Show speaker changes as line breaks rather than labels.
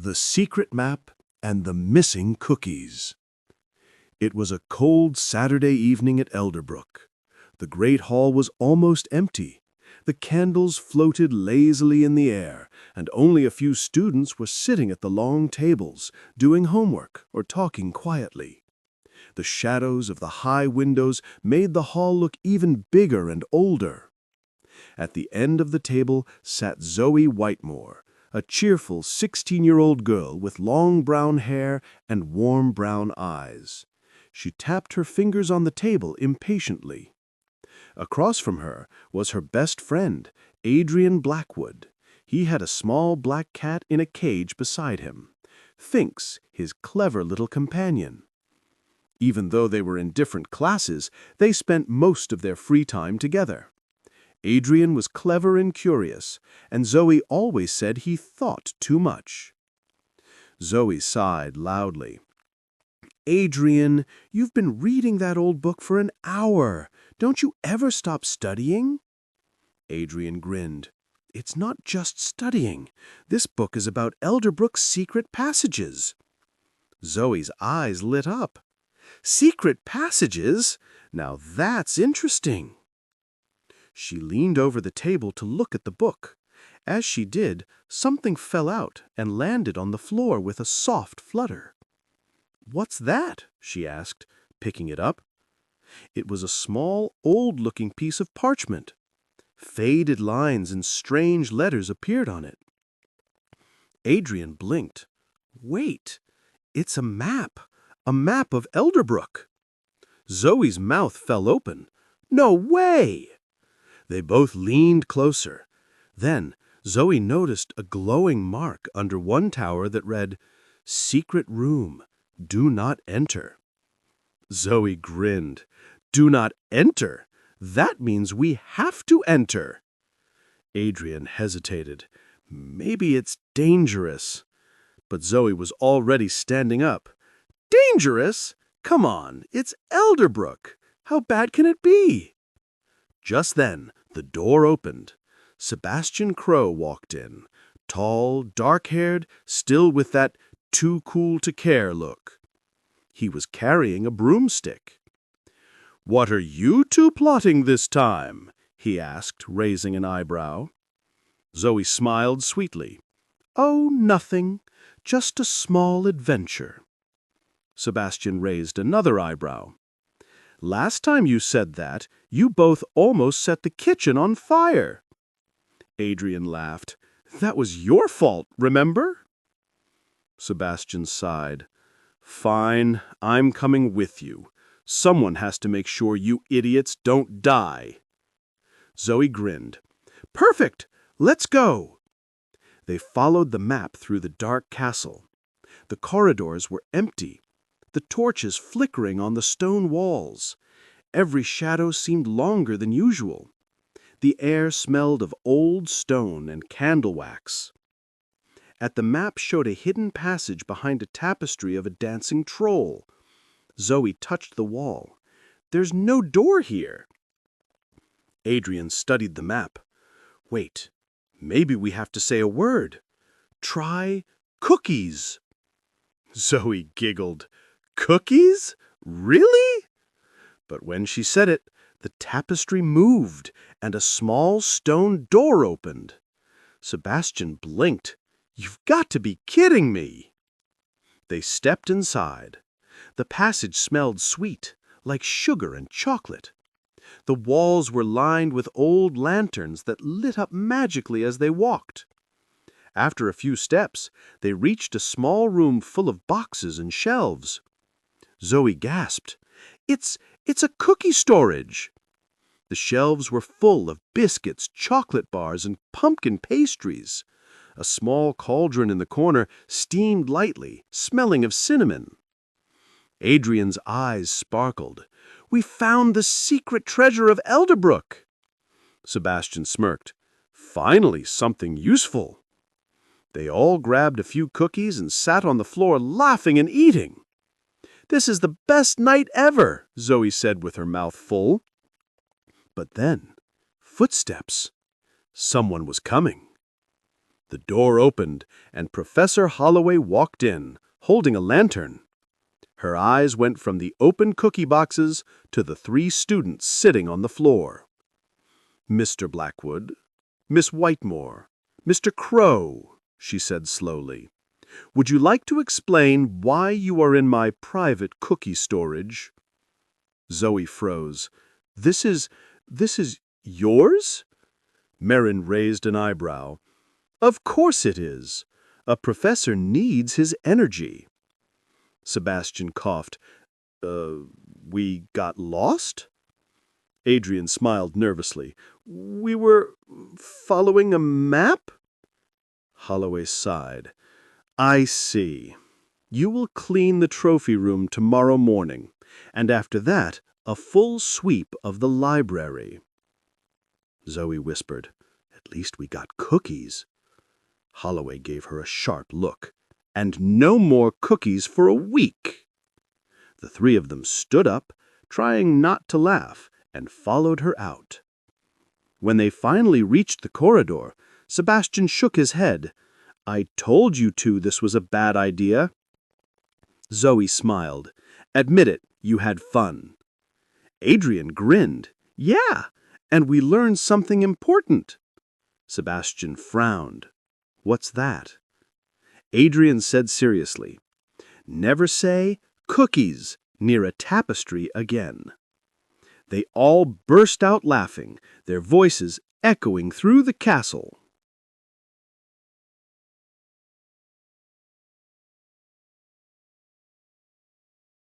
The Secret Map and the Missing Cookies. It was a cold Saturday evening at Elderbrook. The great hall was almost empty. The candles floated lazily in the air, and only a few students were sitting at the long tables, doing homework or talking quietly. The shadows of the high windows made the hall look even bigger and older. At the end of the table sat Zoey Whitemore, a cheerful 16-year-old girl with long brown hair and warm brown eyes. She tapped her fingers on the table impatiently. Across from her was her best friend, Adrian Blackwood. He had a small black cat in a cage beside him, Finks, his clever little companion. Even though they were in different classes, they spent most of their free time together. Adrian was clever and curious, and Zoey always said he thought too much. Zoey sighed loudly. "Adrian, you've been reading that old book for an hour. Don't you ever stop studying?" Adrian grinned. "It's not just studying. This book is about Elderbrook's secret passages." Zoey's eyes lit up. "Secret passages? Now that's interesting." She leaned over the table to look at the book. As she did, something fell out and landed on the floor with a soft flutter. "What's that?" she asked, picking it up. It was a small, old-looking piece of parchment. Faded lines and strange letters appeared on it. Adrian blinked. "Wait, it's a map of Elderbrook." Zoey's mouth fell open. "No way!" They both leaned closer. Then Zoey noticed a glowing mark under one tower that read, "Secret Room. Do not enter." Zoey grinned. "Do not enter? That means we have to enter." Adrian hesitated. "Maybe it's dangerous." But Zoey was already standing up. "Dangerous? Come on, it's Elderbrook. How bad can it be?" Just then, the door opened. Sebastian Crowe walked in, tall, dark-haired, still with that too-cool-to-care look. He was carrying a broomstick. "What are you two plotting this time?" he asked, raising an eyebrow. Zoey smiled sweetly. "Oh, nothing. Just a small adventure." Sebastian raised another eyebrow. "Last time you said that, you both almost set the kitchen on fire." Adrian laughed. "That was your fault, remember?" Sebastian sighed. "Fine, I'm coming with you. Someone has to make sure you idiots don't die." Zoey grinned. "Perfect! Let's go!" They followed the map through the dark castle. The corridors were empty, the torches flickering on the stone walls. Every shadow seemed longer than usual. The air smelled of old stone and candle wax. At the map showed a hidden passage behind a tapestry of a dancing troll. Zoey touched the wall. "There's no door here." Adrian studied the map. "Wait, maybe we have to say a word. Try cookies." Zoey giggled. "Cookies? Really?" But when she said it, the tapestry moved and a small stone door opened. Sebastian blinked. "You've got to be kidding me." They stepped inside. The passage smelled sweet, like sugar and chocolate. The walls were lined with old lanterns that lit up magically as they walked. After a few steps, they reached a small room full of boxes and shelves. Zoey gasped. It's a cookie storage." The shelves were full of biscuits, chocolate bars, and pumpkin pastries. A small cauldron in the corner steamed lightly, smelling of cinnamon. Adrian's eyes sparkled. "We found the secret treasure of Elderbrook." Sebastian smirked. "Finally, something useful." They all grabbed a few cookies and sat on the floor laughing and eating. "This is the best night ever," Zoey said with her mouth full. But then, footsteps. Someone was coming. The door opened, and Professor Holloway walked in, holding a lantern. Her eyes went from the open cookie boxes to the 3 students sitting on the floor. "Mr. Blackwood, Miss Whitemore, Mr. Crowe," she said slowly, "would you like to explain why you are in my private cookie storage?" Zoey froze. This is yours?" Merrin raised an eyebrow. "Of course it is. A professor needs his energy." Sebastian coughed. We got lost?" Adrian smiled nervously. "We were following a map?" Holloway sighed. "I see. You will clean the trophy room tomorrow morning, and after that, a full sweep of the library." Zoey whispered, "At least we got cookies." Holloway gave her a sharp look. "And no more cookies for a week." The 3 of them stood up, trying not to laugh, and followed her out. When they finally reached the corridor, Sebastian shook his head. "I told you 2 this was a bad idea." Zoey smiled. "Admit it, you had fun." Adrian grinned. "Yeah, and we learned something important." Sebastian frowned. "What's that?" Adrian said seriously, "Never say cookies near a tapestry again." They all burst out laughing, their voices echoing through the castle.